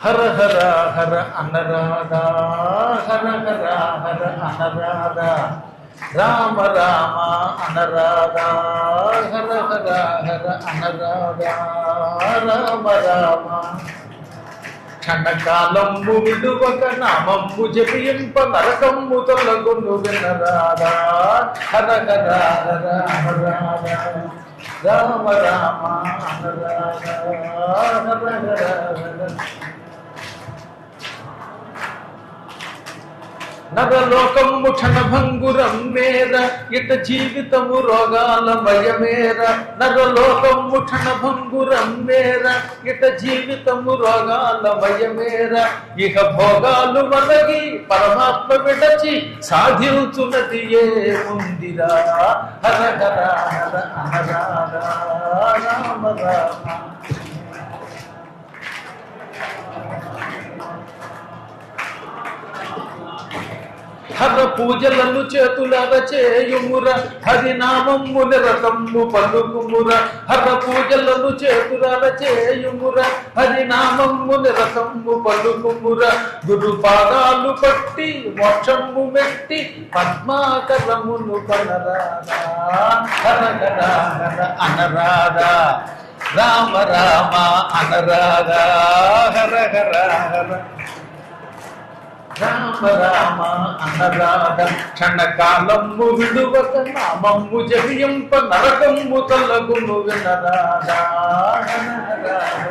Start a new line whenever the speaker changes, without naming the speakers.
హర హర హర అనరాధా, హర హర హర అనరాధా, రామ రామ అనరాధా, హర హర హర అనరాధా, రామ రామ. క్షణకాలము విడువక నామము జపింప నరకము తొలగును వినరాధా, హర హర హర అనరాధా, రామ రామ అనరాధా, హర హర హర. నరలోకము క్షణభంగురం మేర ఇట జీవితము రోగాల భయమేర. నరలోకము క్షణభంగురం మేర ఇట జీవితము రోగాల భయమేర. ఇక భోగాలు మనగి పరమాత్మ విడచి సాధించున్నది ఏ ముందిరా, హర హర హర అనరాధా, రామ రామ. హర పూజలను చేతులర చేయుముర, హరినామము నిరతము పలుకుముర. హర పూజలను చేతులర చేయుముర, హరినామము నిరతము పలుకుముర. గురు పాదాలు పట్టి మోక్షము మెట్టి పద్మాకరమును కనరాధా, హర హర హర అనరాధా, రామ రామ అనరాధా, హర హర హర. రామ రామ అనరాధ క్షణకాలము విడువక నామము జపింప నరకము తొలగును వినరాధా, రామ రామ.